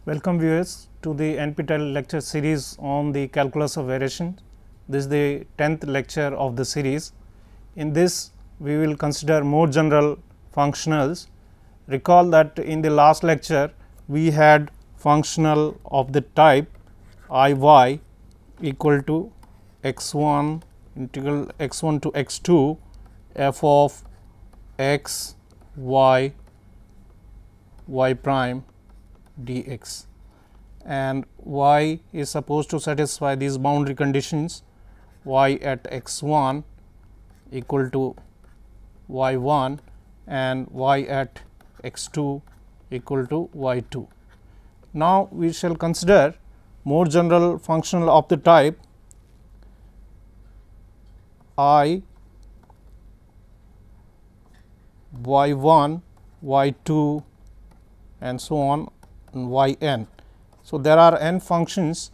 Welcome viewers to the NPTEL lecture series on the calculus of variation. This is the 10th lecture of the series. In this we will consider more general functionals. Recall that in the last lecture we had functional of the type I y equal to x 1 integral x 1 to x 2 f of x y y prime dx, and y is supposed to satisfy these boundary conditions y at x 1 equal to y 1 and y at x 2 equal to y 2. Now, we shall consider more general functional of the type I y 1 y 2 and so on y n. So, there are n functions,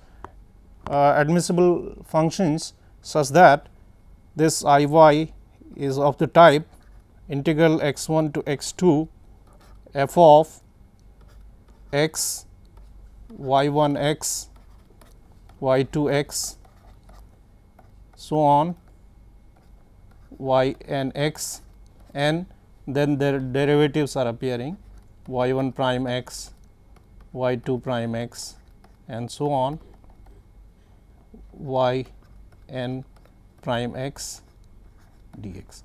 admissible functions such that this I y is of the type integral x 1 to x 2 f of x y 1 x y 2 x so on y n x, and then their derivatives are appearing y 1 prime x y 2 prime x and so on y n prime x dx,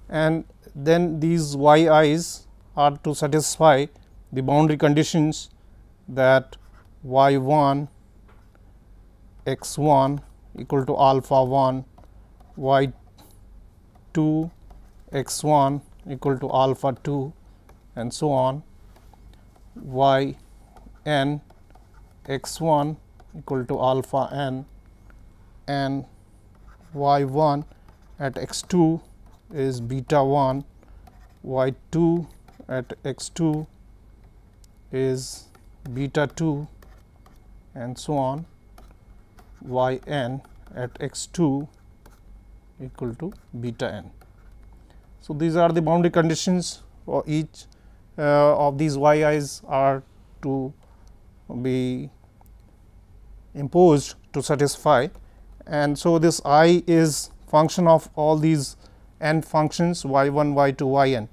and then these y i's are to satisfy the boundary conditions that y 1 x 1 equal to alpha 1 y 2 x 1 equal to alpha 2 and so on y n x 1 equal to alpha n, and y 1 at x 2 is beta 1, y 2 at x 2 is beta 2 and so on y n at x 2 equal to beta n. So, these are the boundary conditions for each of these y i's are to be imposed to satisfy, and so this I is function of all these n functions y 1 y 2 y n.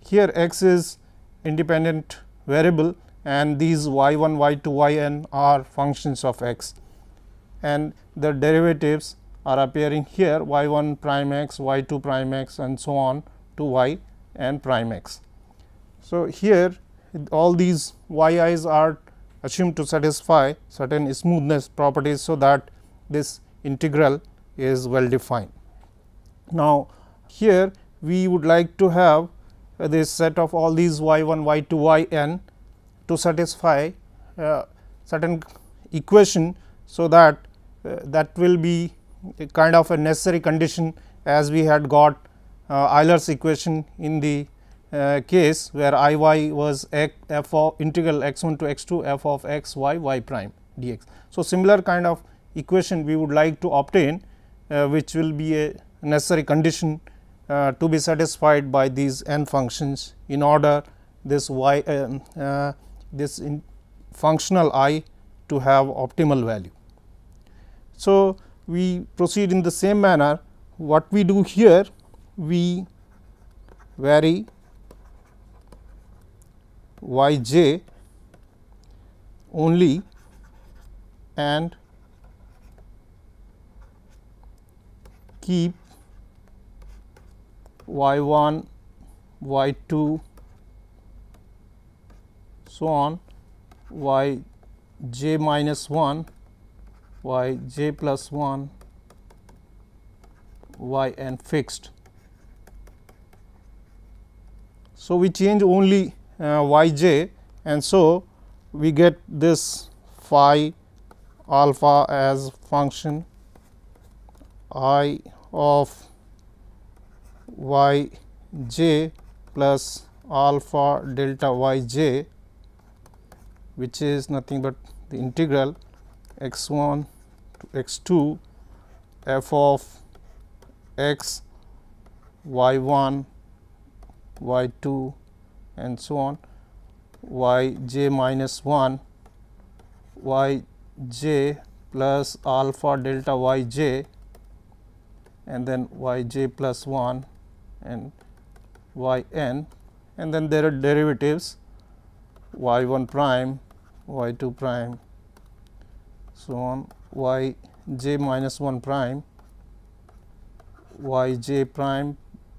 Here x is independent variable and these y 1 y 2 y n are functions of x, and the derivatives are appearing here y 1 prime x y 2 prime x and so on to y n prime x. So, here all these y i's are assumed to satisfy certain smoothness properties, so that this integral is well defined. Now, here we would like to have this set of all these y 1 y 2 y n to satisfy certain equation. So, that that will be a kind of a necessary condition, as we had got Euler's equation in the case where I y was f of integral x 1 to x 2 f of x y y prime dx. So, similar kind of equation we would like to obtain, which will be a necessary condition to be satisfied by these n functions in order this y this functional I to have optimal value. So, we proceed in the same manner. What we do here, we vary y j only and keep y 1 y 2 so on y j minus 1 y j plus 1 y n fixed. So, we change only y j, and so we get this phi alpha as function I of y j plus alpha delta y j, which is nothing but the integral x 1 to x 2 f of x y 1 y 2 and so on y j minus 1 y j plus alpha delta y j, and then y j plus 1 and y n, and then there are derivatives y 1 prime, y 2 prime, so on, y j minus 1 prime, y j prime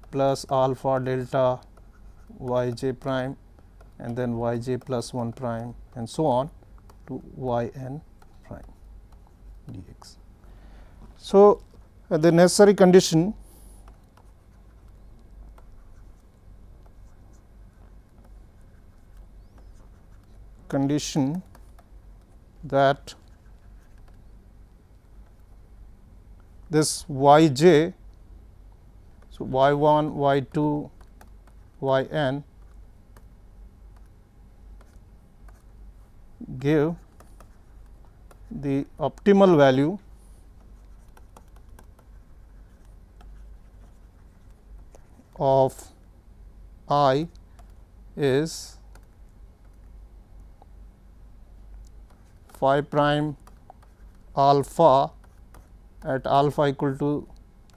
plus alpha delta y j prime, and then y j plus 1 prime, and so on to y n prime dx. So, the necessary condition that this y j, so y 1, y 2, y n give the optimal value of I is phi prime alpha at alpha equal to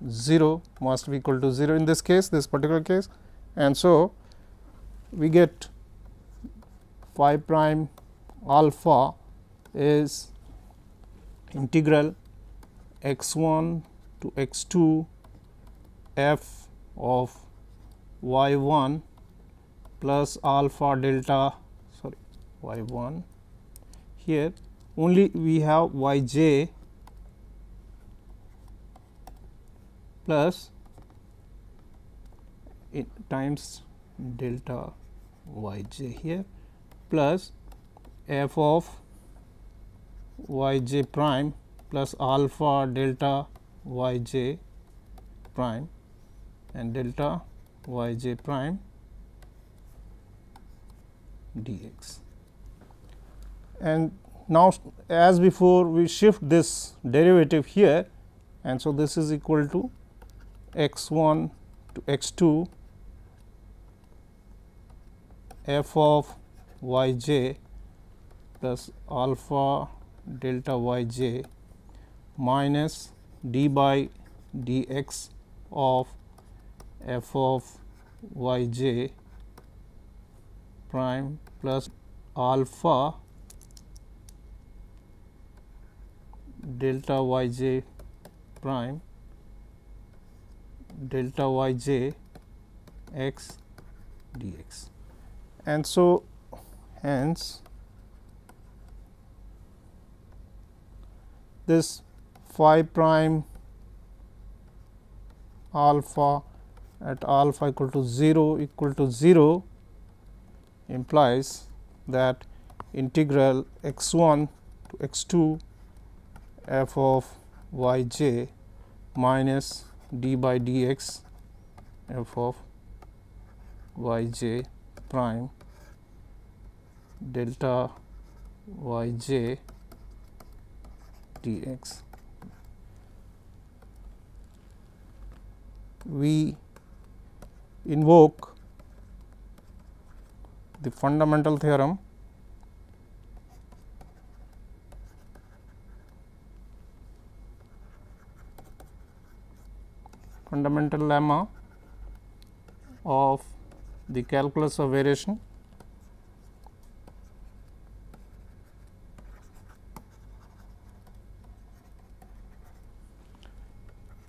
0 must be equal to 0 in this case, this particular case, and so we get phi prime alpha is integral x 1 to x 2 f of y 1 plus alpha delta y 1. Here only we have y j plus times delta y j here plus f of y j prime plus alpha delta y j prime and delta y j prime dx. And now, as before, we shift this derivative here, and so this is equal to x 1 to x 2 f of y j plus alpha delta y j minus d by dx of f of y j prime plus alpha delta y j prime delta y j x dx. And so, hence this phi prime alpha at alpha equal to 0 implies that integral x 1 to x 2 f of y j minus d by dx f of y j prime delta y j dx. We invoke the fundamental theorem fundamental lemma of the calculus of variation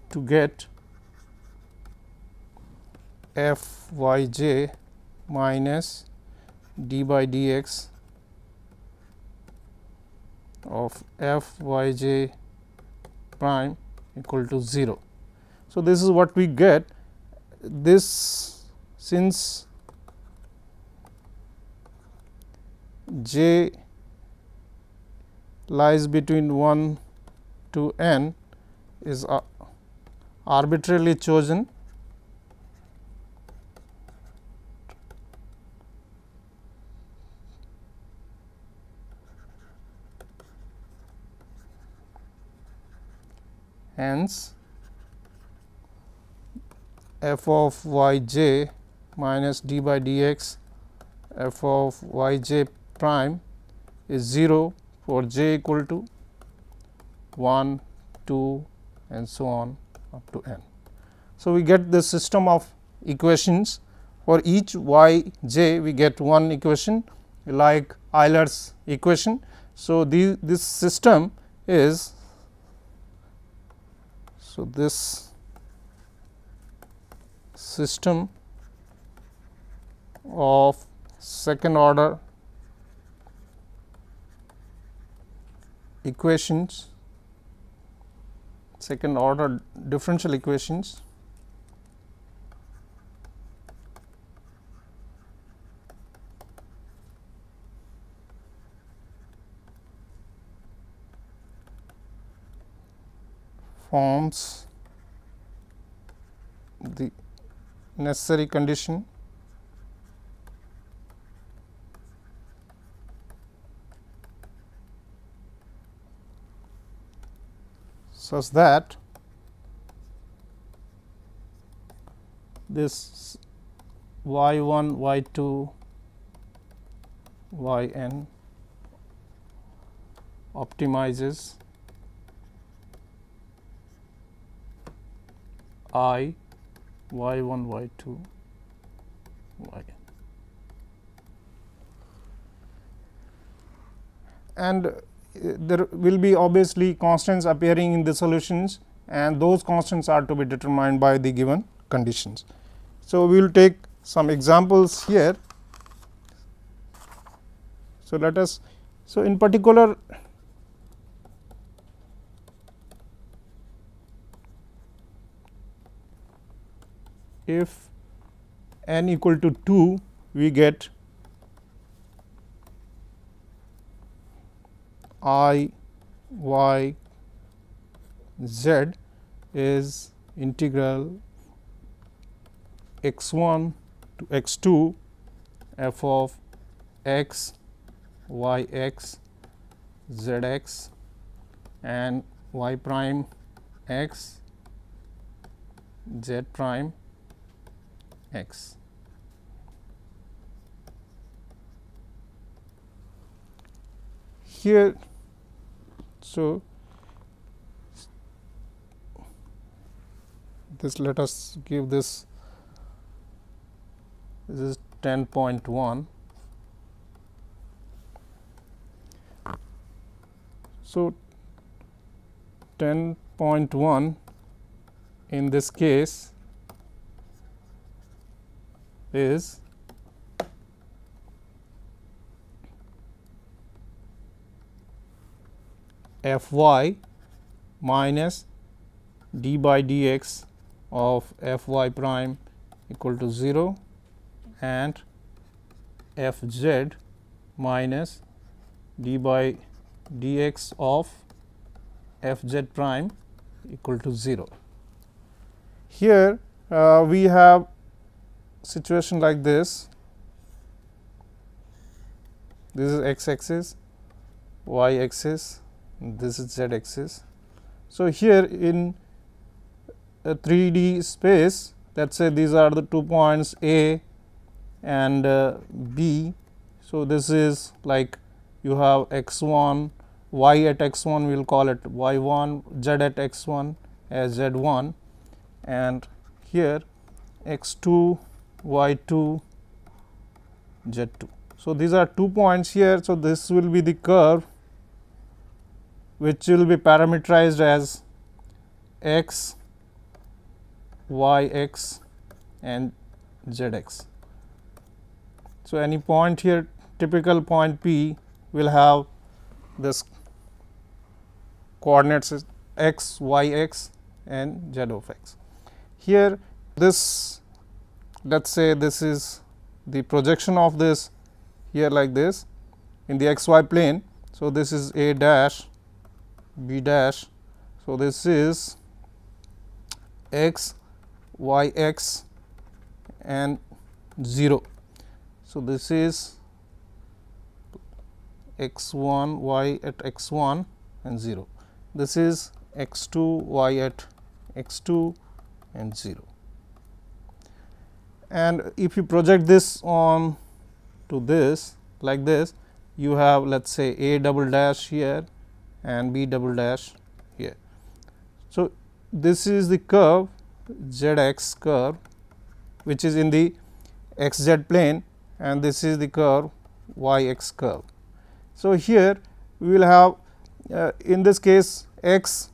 to get f y j minus d by dx of f y j prime equal to 0. So, this is what we get. This, since j lies between 1 to n, is arbitrarily chosen, hence f of y j minus d by dx f of y j prime is 0 for j equal to 1, 2 and so on up to n. So, we get the system of equations for each y j, we get one equation like Euler's equation. So, this system is, so this system of second order equations, second order differential equations forms the necessary condition such that this y 1, y 2, y n optimizes I y 1, y 2, y n. And there will be obviously constants appearing in the solutions, and those constants are to be determined by the given conditions. So, we will take some examples here. So, let us, so in particular if n equal to 2, we get I y z is integral x 1 to x 2 f of x y x z x and y prime x z prime x. Here, so this, let us give this is 10.1. So, 10.1 in this case is f y minus d by dx of f y prime equal to 0 and f z minus d by dx of f z prime equal to 0. Here we have situation like this. This is x axis, y axis, this is z axis. So, here in a 3D space, let us say these are the 2 points A and B. So, this is like you have x 1, y at x 1, we will call it y 1, z at x 1 as z 1, and here x 2, y 2, z 2. So, these are 2 points here. So, this will be the curve which will be parameterized as x, y x and z x. So, any point here, typical point P will have this coordinates is x, y x and z of x. Here this, let us say this is the projection of this here like this in the x y plane. So, this is A dash, B dash. So, this is x, y x and 0. So, this is x 1, y at x 1 and 0. This is x 2, y at x 2 and 0. And if you project this on to this like this, you have let us say A double dash here and B double dash here. So, this is the curve ZX curve which is in the XZ plane, and this is the curve YX curve. So, here we will have in this case x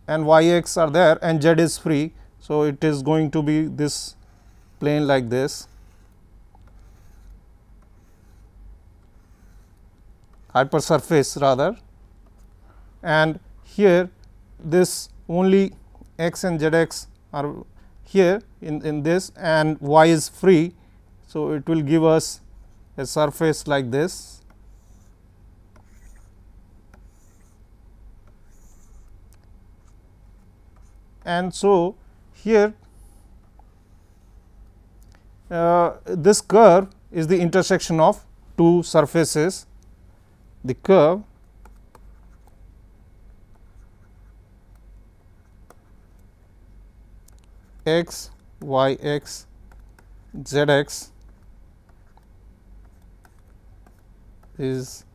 and yx are there and z is free. So, it is going to be this plane like this, hypersurface rather, and here this only x and zx are here in this and y is free. So, it will give us a surface like this, and so here this curve is the intersection of two surfaces. The curve x y x z x is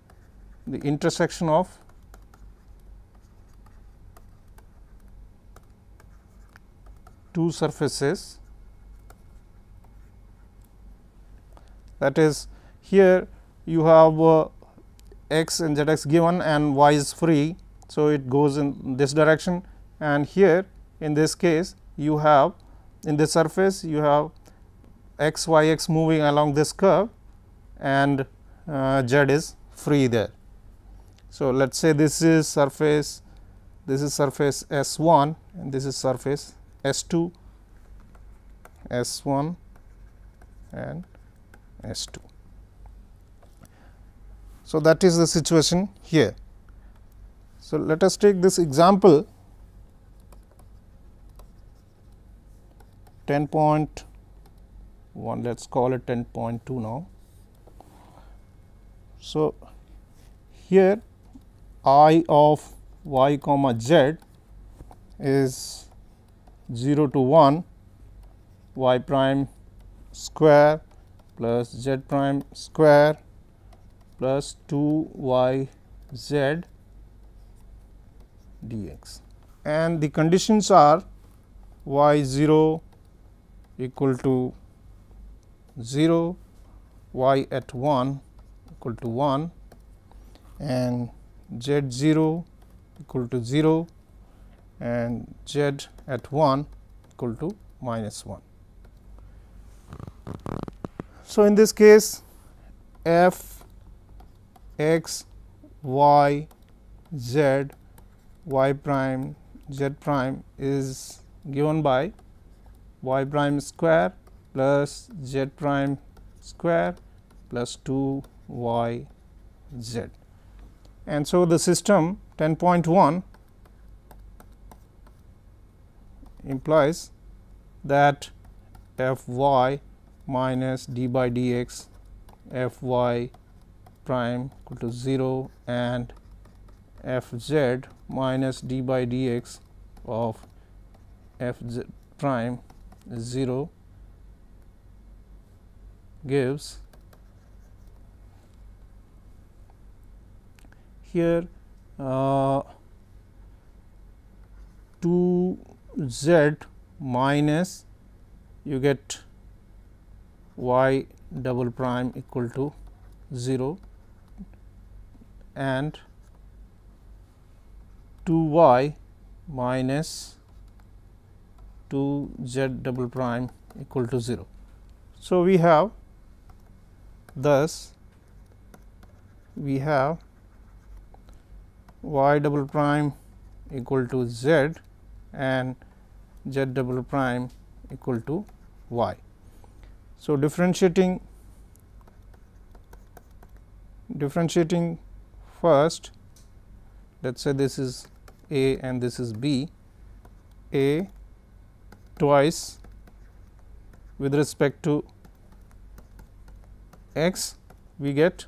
the intersection of two surfaces, that is here you have x and z x given and y is free. So, it goes in this direction, and here in this case you have in this surface you have x y x moving along this curve and z is free there. So, let us say this is surface S1 and this is surface S2, S1 and S2. So, that is the situation here. So, let us take this example 10.1, let us call it 10.2 now. So, here I of y comma z is 0 to 1 y prime square plus z prime square plus 2 y z dx, and the conditions are y 0 equal to 0, y at 1 equal to 1 and z 0 equal to 0 and z at 1 equal to minus 1. So, in this case f x y z y prime z prime is given by y prime square plus z prime square plus 2 y z. And so, the system 10.1 implies that f y minus d by dx f y prime equal to 0 and f z minus d by dx of f z prime is 0 gives here 2 z minus you get y double prime equal to 0 and 2 y minus 2 z double prime equal to 0. So, we have thus we have y double prime equal to z and z double prime equal to y. So, differentiating first, let us say this is A and this is B. A twice with respect to x, we get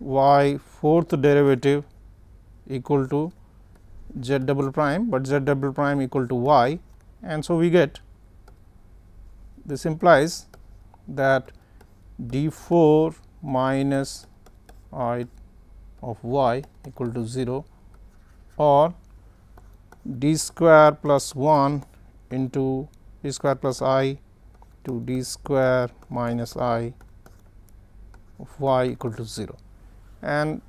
y fourth derivative equal to z double prime, but z double prime equal to y, and so we get this implies that d 4 minus I of y equal to 0, or d square plus 1 into d square plus I to d square minus I of y equal to 0. And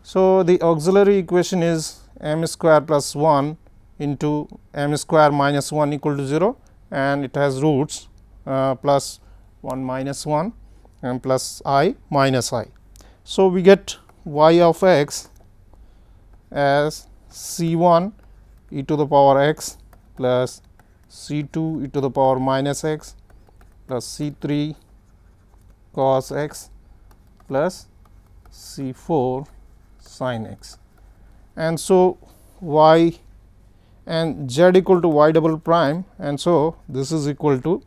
so, the auxiliary equation is m square plus 1 into m square minus 1 equal to 0, and it has roots plus 1 minus 1 and plus I minus I. So, we get y of x as c 1 e to the power x plus c 2 e to the power minus x plus c 3 cos x plus c 4 sin x. And so, y and z equal to y double prime, and so this is equal to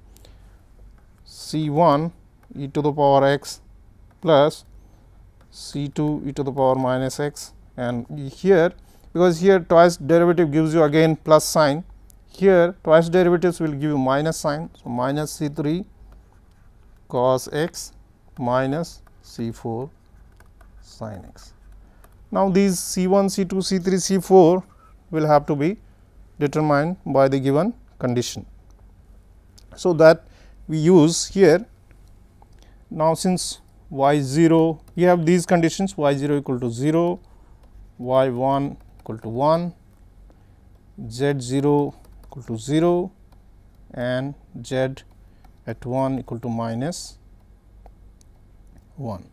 c 1 e to the power x plus c 2 e to the power minus x, and here, because here twice derivative gives you again plus sign, here twice derivatives will give you minus sign. So, minus c 3 cos x minus c 4 sin x. Now, these c 1, c 2, c 3, c 4 will have to be determined by the given condition. So, that we use here. Now, since y 0, we have these conditions, y 0 equal to 0, y 1 equal to 1, z 0 equal to 0, and z at 1 equal to minus 1.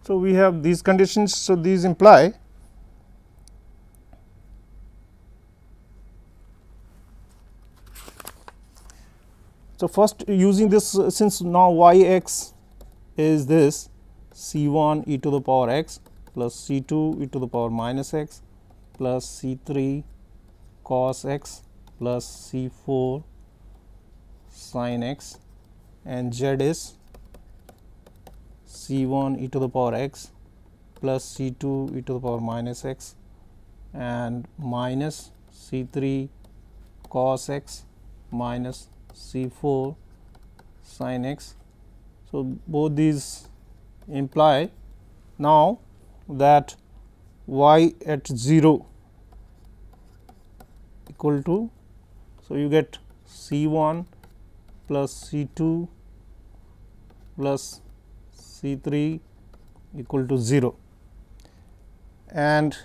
So, we have these conditions. So, these imply so first using this, since now y x is this c 1 e to the power x plus c 2 e to the power minus x plus c 3 cos x plus c 4 sin x, and z is c 1 e to the power x plus c 2 e to the power minus x and minus c 3 cos x minus c 4 sin x. So, both these imply now that y at 0 equal to, so you get c 1 plus c 2 plus c 3 equal to 0, and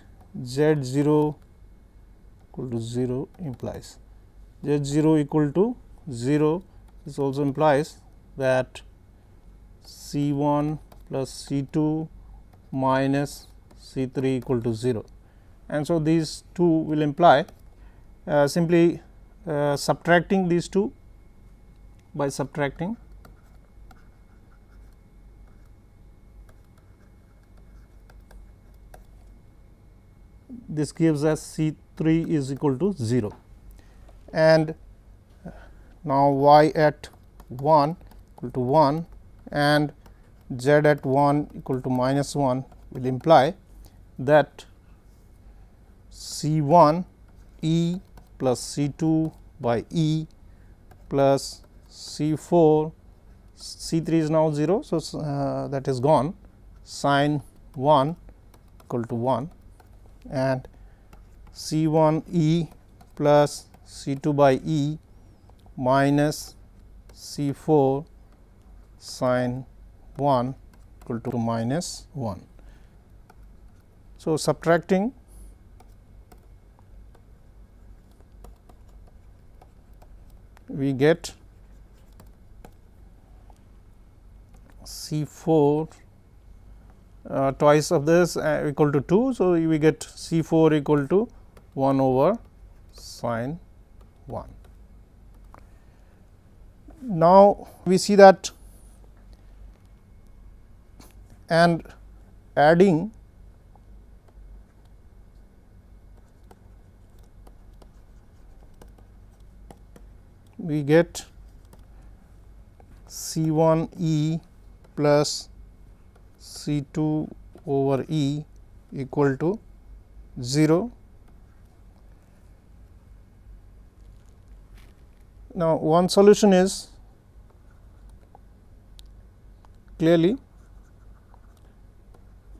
z 0 equal to 0 implies z 0 equal to 0. This also implies that c 1 plus c 2 minus c 3 equal to 0, and so these two will imply simply subtracting these two by subtracting this gives us c 3 is equal to 0, and now y at 1 equal to 1 and z at 1 equal to minus 1 will imply that c 1 e plus c 2 by e plus c 4, c 3 is now 0. So, that is gone, sin 1 equal to 1, and c 1 e plus c 2 by e minus c 4 sin 1 equal to minus 1. So, subtracting we get c 4 twice of this equal to 2. So, we get c 4 equal to 1 over sin 1. Now, we see that and adding we get c 1 e plus C 2 over E equal to 0. Now, one solution is clearly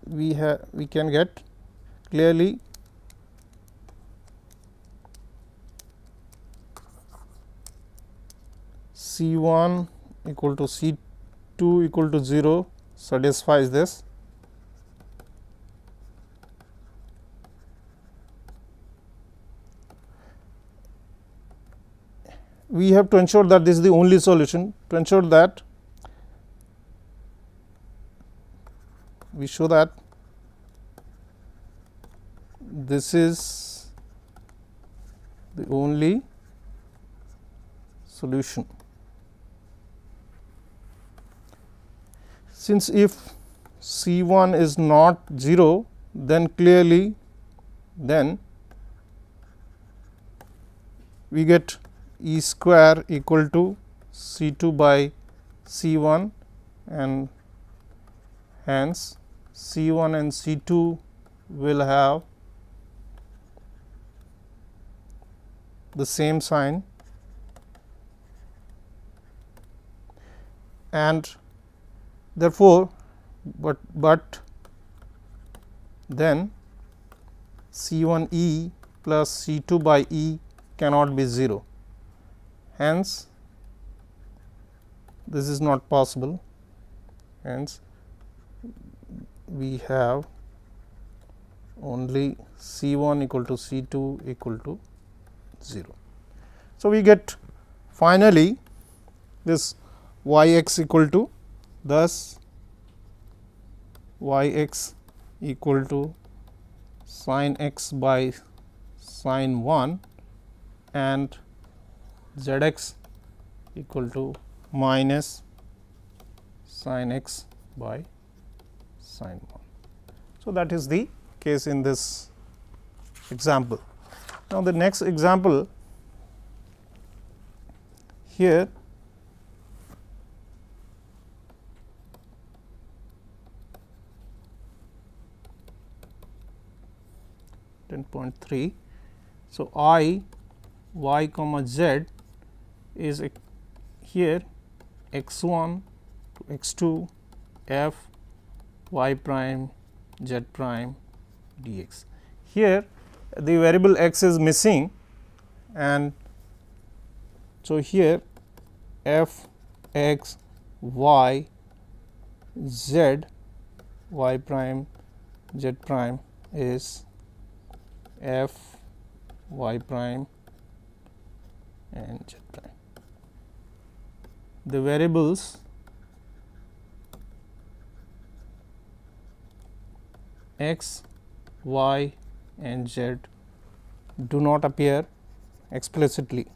we can get clearly C 1 equal to C 2 equal to 0 satisfies this. We have to ensure that this is the only solution. To ensure that, we show that this is the only solution. Since if C 1 is not 0, then clearly then we get E square equal to C 2 by C 1, and hence C 1 and C 2 will have the same sign, and therefore, but then C 1 E plus C 2 by E cannot be 0. Hence, this is not possible. Hence, we have only C 1 equal to C 2 equal to 0. So, we get finally this y x equal to, thus y x equal to sin x by sin 1 and z x equal to minus sin x by sin 1. So, that is the case in this example. Now, the next example here (10.3). So, I y comma z is here x 1 to x 2 f y prime z prime d x. Here the variable x is missing, and so here f x y z y prime z prime is f y prime and z prime. The variables x, y and z do not appear explicitly.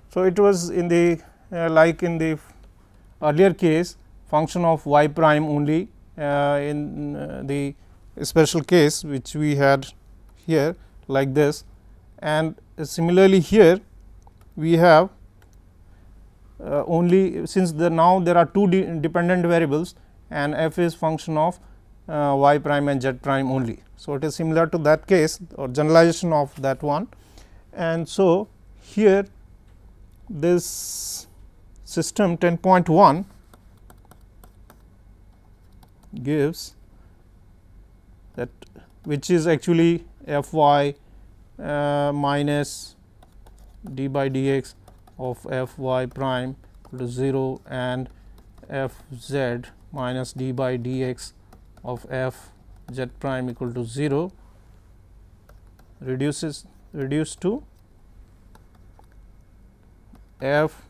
So, it was in the like in the earlier case function of y prime only in the special case which we had here like this, and similarly here we have only, since now there are two dependent variables and f is function of y prime and z prime only. So, it is similar to that case or generalization of that one, and so here this system 10.1 gives that, which is actually f y minus d by dx of f y prime equal to 0 and f z minus d by dx of f z prime equal to 0 reduced to f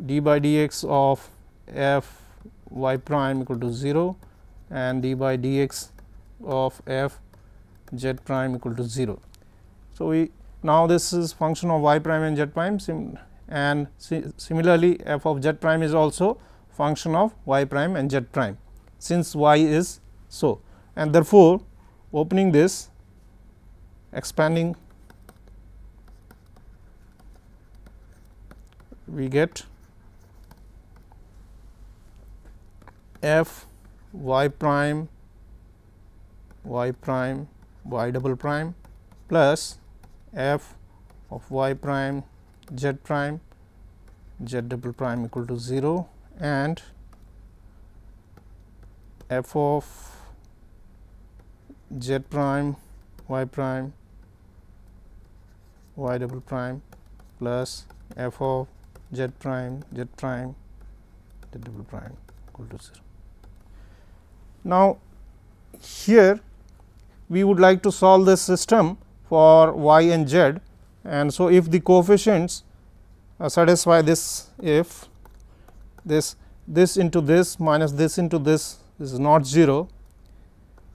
d by dx of f y prime equal to 0 and d by dx of f z prime equal to 0. So, we now this is function of y prime and z prime, and similarly f of z prime is also function of y prime and z prime, since y is so, and therefore, opening this, expanding we get f y prime y double prime plus f of y prime z double prime equal to 0 and f of z prime y double prime plus f of z double prime equal to 0. Now, here we would like to solve this system for y and z, and so if the coefficients satisfy this, if this into this minus this into this is not 0.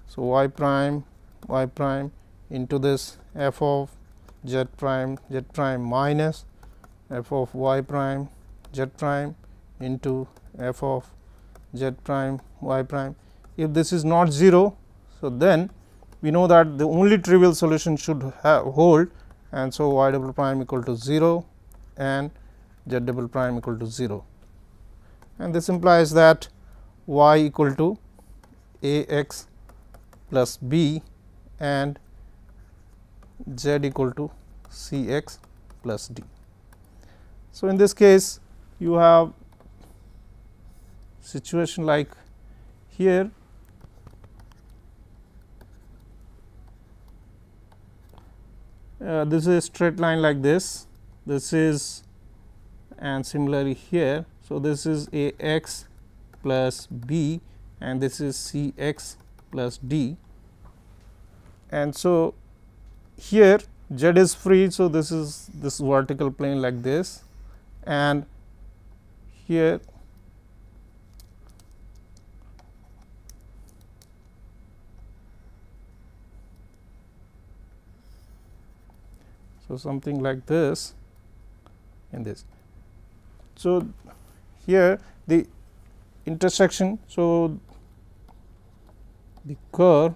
So, y prime into this f of z prime minus f of y prime z prime into f of z prime y prime. If this is not 0, so then we know that the only trivial solution should hold, and so y double prime equal to 0 and z double prime equal to 0, and this implies that y equal to a x plus b and z equal to c x plus d. So, in this case you have situation like here, this is a straight line like this is, and similarly here. So, this is a x plus b and this is c x plus d, and so here z is free. So, this is this vertical plane like this, and here so something like this in this. So, here the intersection. So, the curve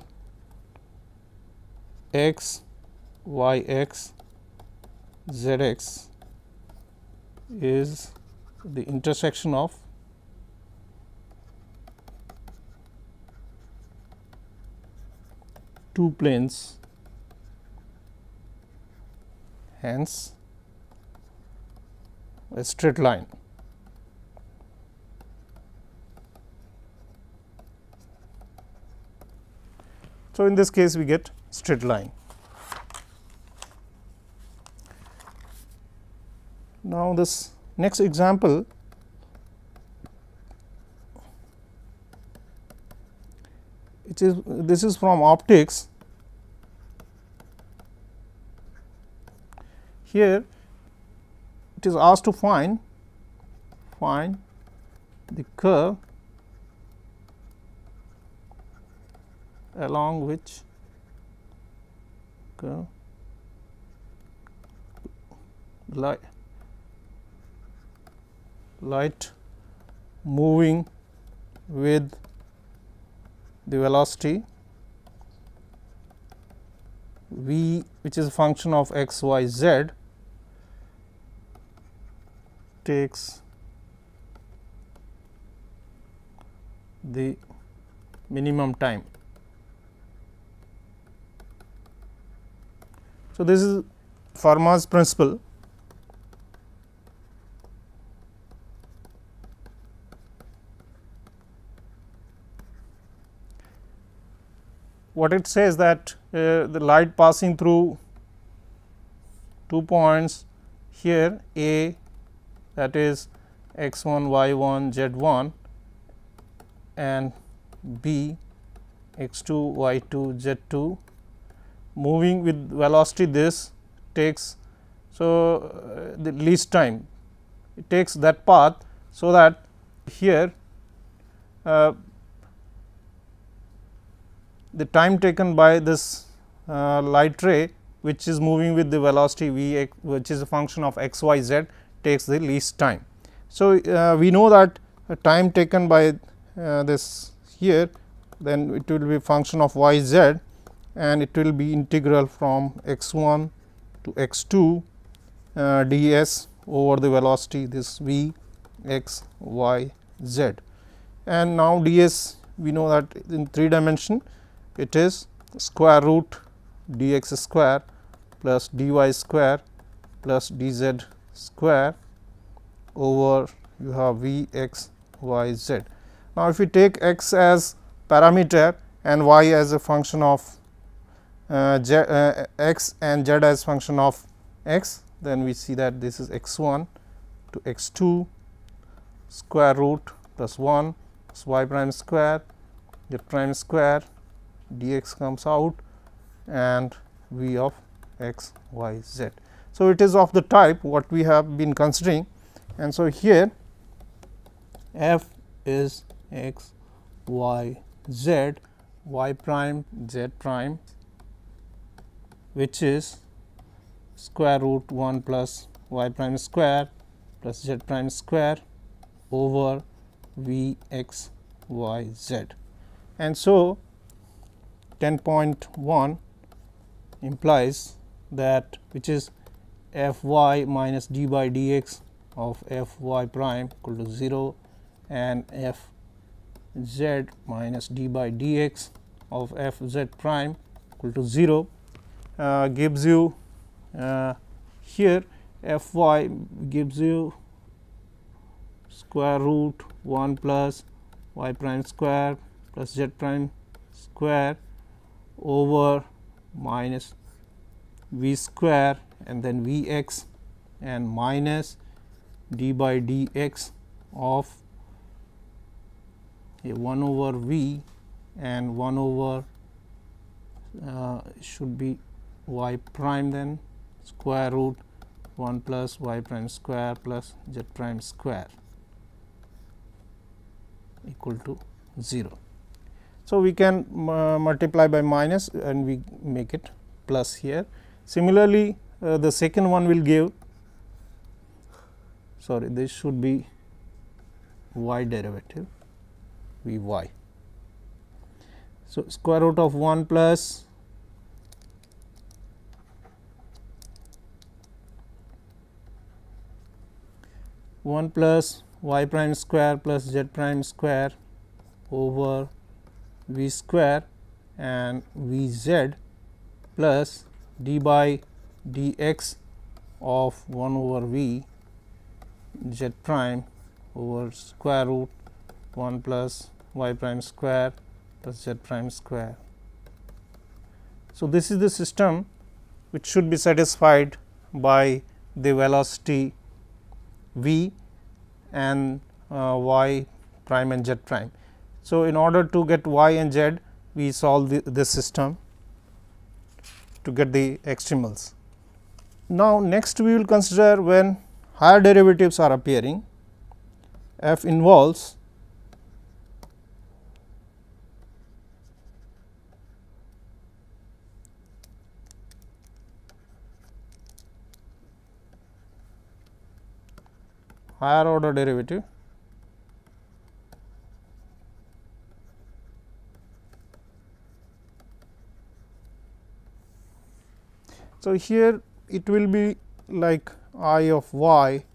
x y x z x is the intersection of two planes, hence a straight line. So, in this case we get straight line. Now, this next example, this is from optics. Here it is asked to find the curve along which light moving with the velocity v, which is a function of x, y, z, takes the minimum time. So, this is Fermat's principle. What it says that the light passing through 2 points here, A, that is x 1, y 1, z 1, and B, x 2, y 2, z 2, moving with velocity, this takes the least time, it takes that path. So, that here the time taken by this light ray, which is moving with the velocity v x, which is a function of x, y, z, takes the least time. So, we know that time taken by this here, then it will be function of y, z, and it will be integral from x 1 to x 2 ds over the velocity this v x y z. And now ds, we know that in 3 dimension it is square root dx square plus dy square plus dz square over you have v x y z. Now, if we take x as parameter and y as a function of x and z as function of x, then we see that this is x 1 to x 2 square root plus 1 plus y prime square z prime square dx comes out and v of x y z. So, it is of the type what we have been considering, and so here f is x y z y prime z prime, which is square root 1 plus y prime square plus z prime square over v x y z. And so, 10.1 implies that, which is f y minus d by dx of f y prime equal to 0 and f z minus d by dx of f z prime equal to 0 gives you here f y gives you square root 1 plus y prime square plus z prime square over minus v square and then v x and minus d by dx of 1 over v and 1 over should be y prime, then square root 1 plus y prime square plus z prime square equal to 0. So, we can multiply by minus and we make it plus here. Similarly, the second one will give, sorry, this should be y derivative v y. So, square root of 1 plus y prime square plus z prime square over v square and v z plus d by dx of 1 over v z prime over square root 1 plus y prime square plus z prime square. So, this is the system which should be satisfied by the velocity v and y prime and z prime. So, in order to get y and z, we solve this system to get the extremals. Now, next we will consider when higher derivatives are appearing, f involves higher order derivative So, here it will be like I of y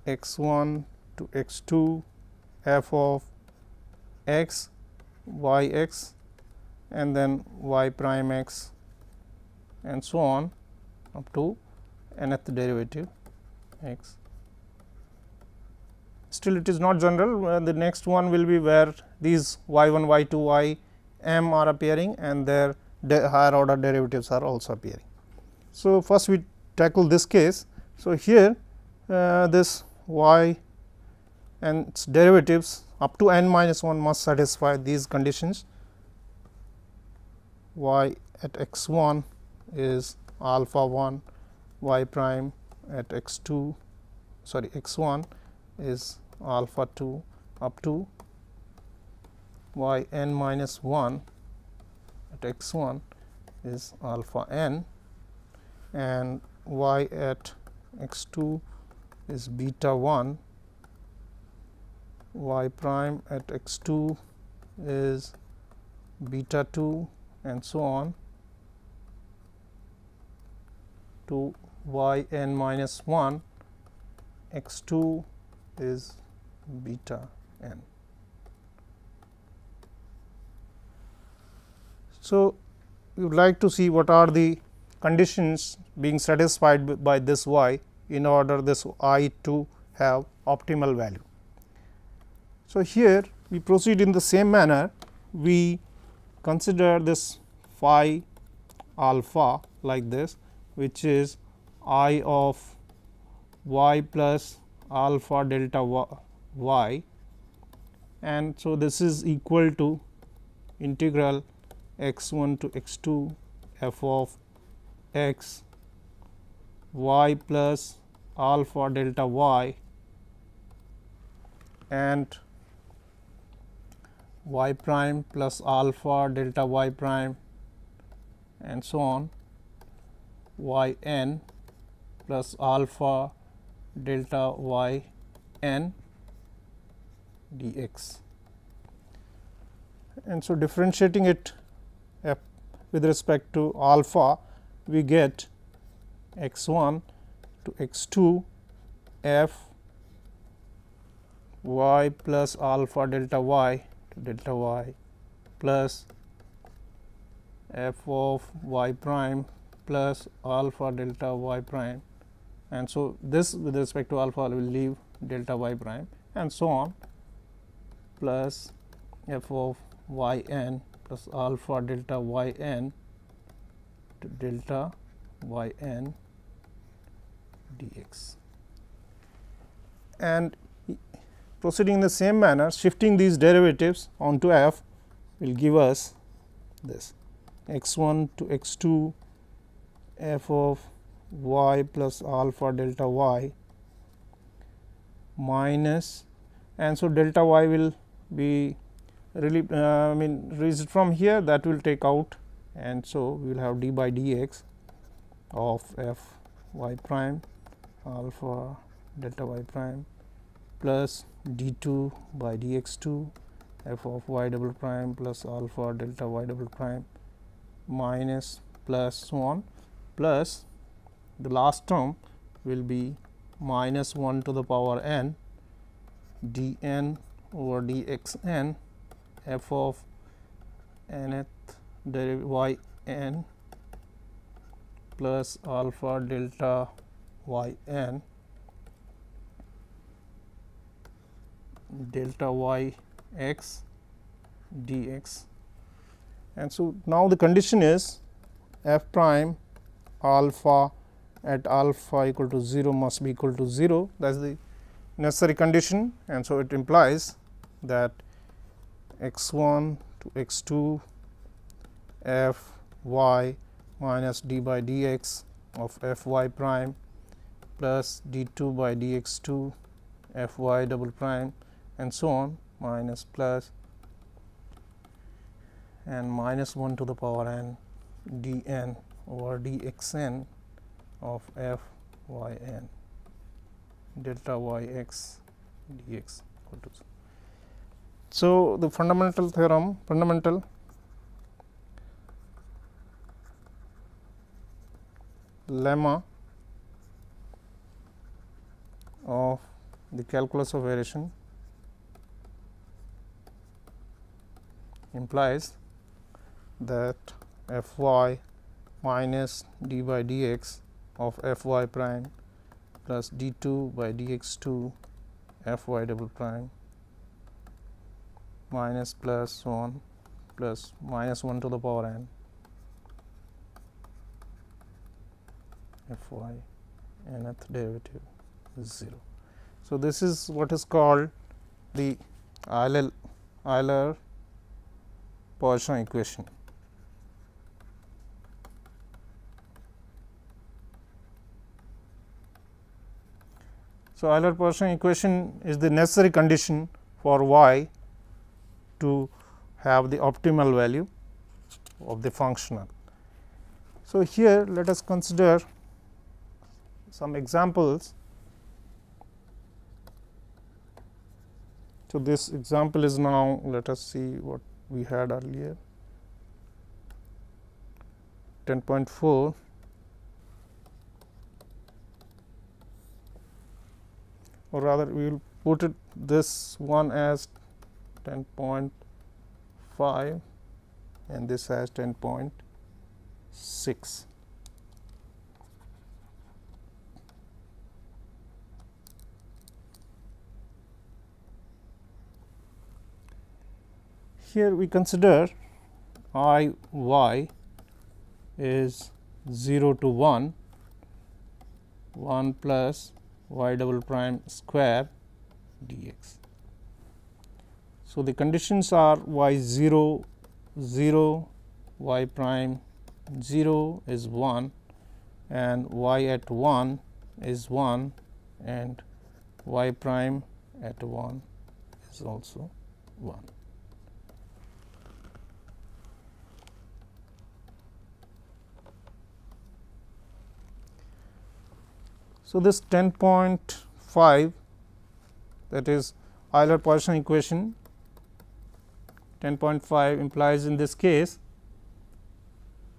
x 1 to x 2 f of x y x and then y prime x and so on up to nth derivative x. Still it is not general, the next one will be where these y 1, y 2, y m are appearing and their higher order derivatives are also appearing. So, first we tackle this case. So, here this y and its derivatives up to n minus 1 must satisfy these conditions. Y at x 1 is alpha 1, y prime at x 2 sorry x 1 is alpha 2 up to y n minus 1 at x 1 is alpha n and y at x 2 is beta 1, y prime at x 2 is beta 2 and so on to y n minus 1, x 2 is beta n. So, we would like to see what are the conditions being satisfied by this y in order this I to have optimal value. So, here we proceed in the same manner, we consider this phi alpha like this, which is I of y plus alpha delta y, and so this is equal to integral x 1 to x 2 f of x y plus alpha delta y and y prime plus alpha delta y prime and so on, y n plus alpha delta y n dx. And so, differentiating it with respect to alpha, we get x 1 to x 2 f y plus alpha delta y to delta y plus f of y prime plus alpha delta y prime, and so this with respect to alpha will leave delta y prime and so on, plus f of y n plus alpha delta y n to delta y n dx. And proceeding in the same manner, shifting these derivatives onto f will give us this x 1 to x 2 f of y plus alpha delta y minus, and so delta y will be really raised from here, that will take out, and so we will have d by dx of f y prime alpha delta y prime plus d 2 by dx 2 f of y double prime plus alpha delta y double prime minus plus so on, plus the last term will be minus 1 to the power n d n over d x n f of nth derivative y n plus alpha delta y n delta y x dx. And so, now the condition is f prime alpha at alpha equal to 0 must be equal to 0, that is the necessary condition, and so it implies that x 1 to x 2 f y minus d by dx of f y prime plus d 2 by dx 2 f y double prime and so on, minus plus and minus 1 to the power n d n over d x n of f y n delta y x dx equal to 0. So, the fundamental theorem, fundamental lemma of the calculus of variation implies that f y minus d by dx of f y prime plus d 2 by dx 2 f y double prime minus plus so on plus minus 1 to the power n f y nth derivative is 0. So, this is what is called the Euler-Poisson equation. So, Euler-Poisson equation is the necessary condition for y to have the optimal value of the functional. So, here let us consider some examples. So, this example is now, let us see what we had earlier, 10.4. or rather we will put it this one as 10.5 and this as 10.6. Here we consider I y is 0 to 1 plus y double prime square dx. So, the conditions are y 0 0, y prime 0 is 1 and y at 1 is 1 and y prime at 1 is also 1. So, this 10.5, that is Euler-Poisson equation 10.5 implies in this case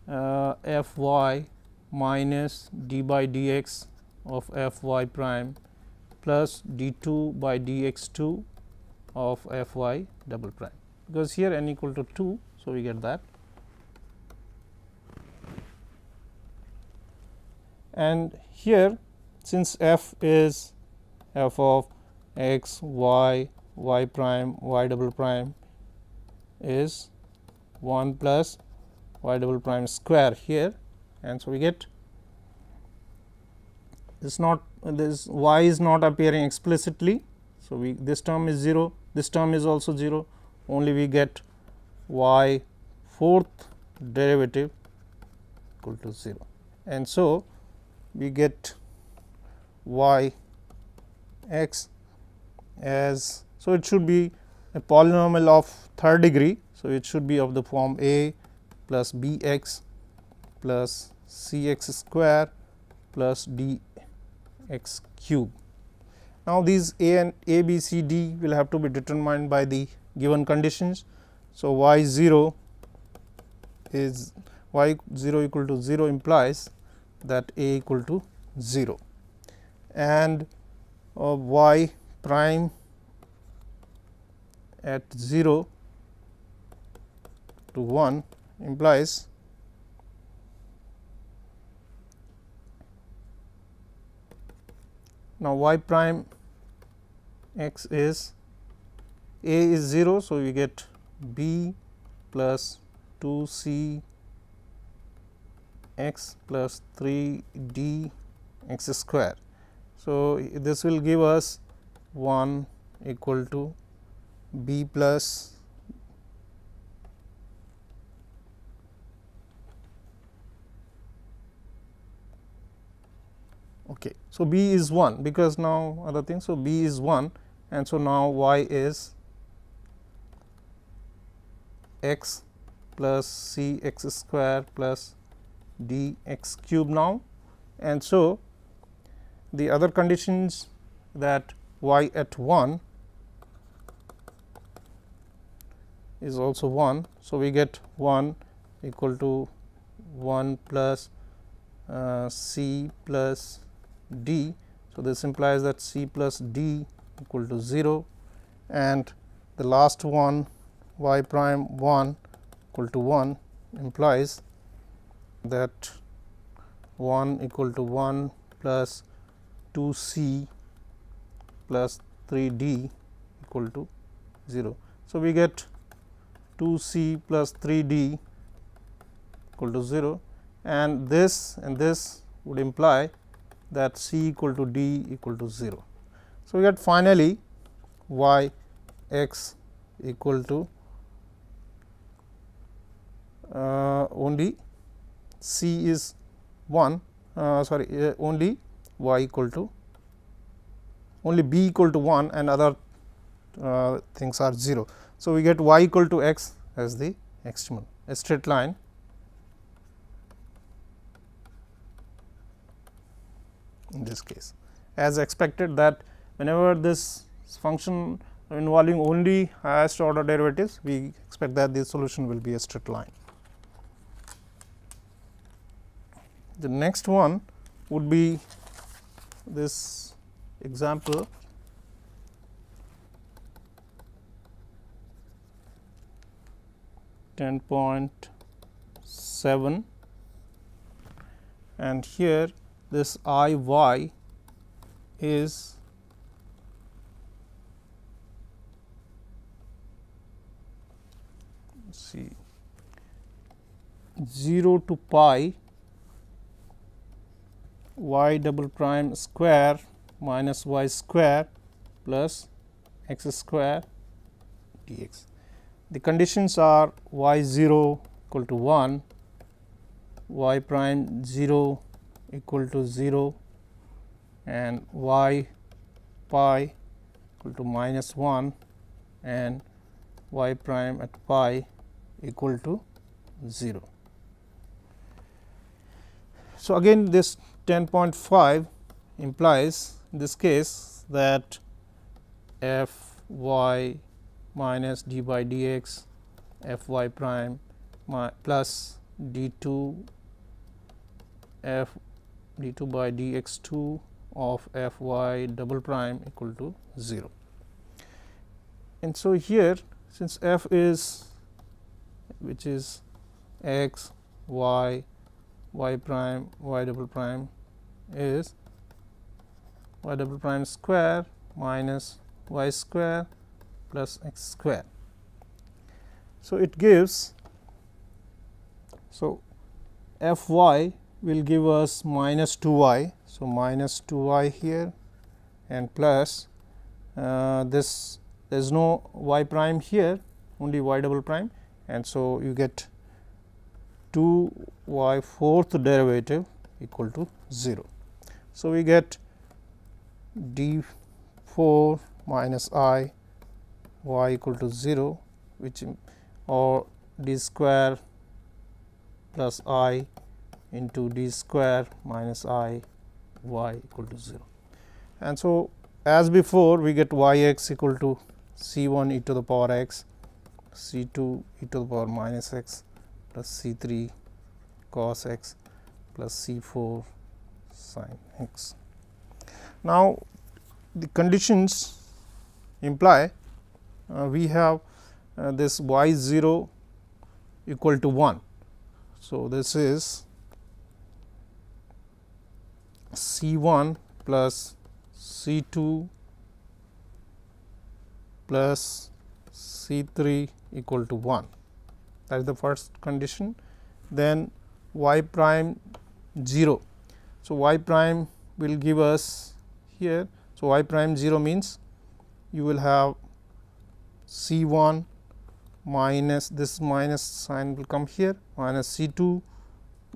f y minus d by dx of f y prime plus d 2 by dx 2 of f y double prime, because here n equal to 2. So, we get that, and here since f is f of x, y, y prime, y double prime is 1 plus y double prime square here, and so we get this y is not appearing explicitly. So, we this term is 0, this term is also 0, only we get y fourth derivative equal to 0, and so we get y x as, so it should be a polynomial of third degree. So, it should be of the form a plus b x plus c x square plus d x cube. Now, these a b c d will have to be determined by the given conditions. So, y 0 is y 0 equal to 0 implies that a equal to 0, and y prime at 0 to 1 implies now y prime x is a is 0. So, we get b plus 2 c x plus 3 d x square. So, this will give us 1 equal to b plus okay. So, b is 1 because now other things. So, b is 1, and so now y is x plus c x square plus d x cube now, and so the other conditions that y at 1 is also 1. So, we get 1 equal to 1 plus c plus d. So, this implies that c plus d equal to 0, and the last one y prime 1 equal to 1 implies that 1 equal to 1 plus 2 c plus 3 d equal to 0. So, we get 2 c plus 3 d equal to 0, and this would imply that c equal to d equal to 0. So, we get finally y x equal to only c is 1 only y equal to only b equal to 1 and other things are 0. So, we get y equal to x as the extremum, a straight line. In this case, as expected that whenever this function involving only highest order derivatives, we expect that the solution will be a straight line. The next one would be this example 10.7, and here this I y is see 0 to pi y double prime square minus y square plus x square dx. The conditions are y 0 equal to 1, y prime 0 equal to 0, and y pi equal to minus 1, and y prime at pi equal to 0. So, again this 10.5 implies in this case that f y minus d by dx f y prime plus d 2 f d 2 by dx 2 of f y double prime equal to 0. And so, here since f is which is x y y prime y double prime is y double prime square minus y square plus x square. So, it gives, so f y will give us minus 2 y. So, minus 2 y here and plus this there is no y prime here, only y double prime, and so you get 2 y fourth derivative equal to 0. So, we get d 4 minus I y equal to 0, which or d square plus I into d square minus I y equal to 0. And so, as before we get y x equal to c 1 e to the power x, c 2 e to the power minus x plus c 3 cos x plus c 4 sin x. Now, the conditions imply we have this y 0 equal to 1. So, this is c 1 plus c 2 plus c 3 equal to 1. That is the first condition. Then y prime 0. So, y prime will give us here. So, y prime 0 means you will have c 1 minus this minus sign will come here minus c 2,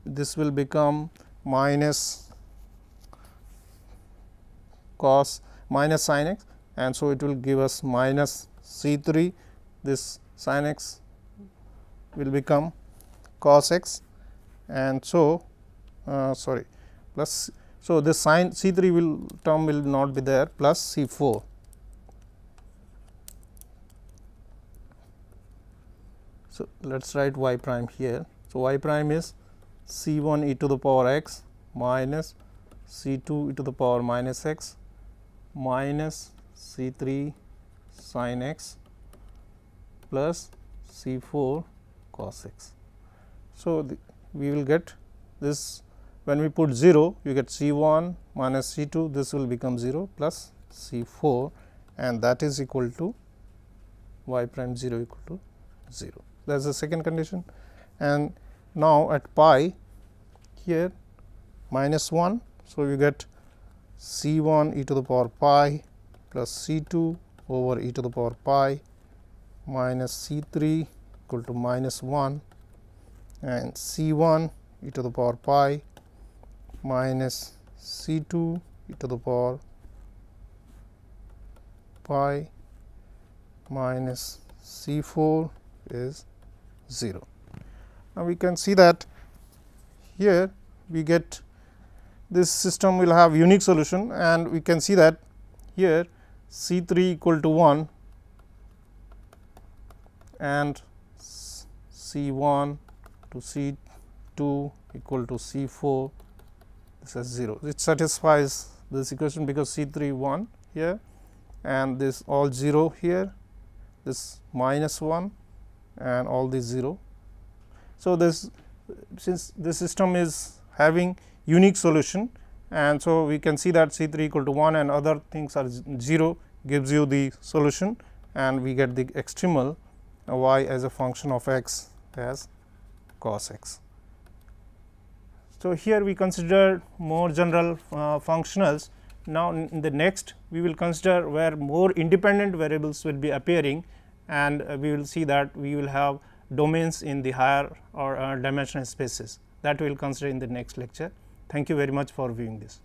this will become minus cos minus sin x, and so it will give us minus c 3, this sin x will become cos x, and so sorry plus. So, this sin c 3 will term will not be there, plus c 4. So, let us write y prime here. So, y prime is c 1 e to the power x minus c 2 e to the power minus x minus c 3 sin x plus c 4 cos x. So, we will get this when we put 0, you get c 1 minus c 2, this will become 0 plus c 4, and that is equal to y prime 0 equal to 0. That is the second condition. And now, at pi here minus 1. So, you get c 1 e to the power pi plus c 2 over e to the power pi minus c 3 equal to minus 1, and c 1 e to the power pi minus c 2 e to the power pi minus c 4 is 0. Now, we can see that here we get this system will have unique solution, and we can see that here c 3 equal to 1 and c 1 to c 2 equal to c 4, this is 0. It satisfies this equation because c 3 1 here and this all 0 here, this minus 1 and all these 0 So, this since this system is having unique solution, and so we can see that C 3 equal to 1 and other things are 0 gives you the solution, and we get the extremal y as a function of x as cos x. So, here we consider more general functionals. Now, in the next we will consider where more independent variables will be appearing, and we will see that we will have domains in the higher or dimensional spaces, that we will consider in the next lecture. Thank you very much for viewing this.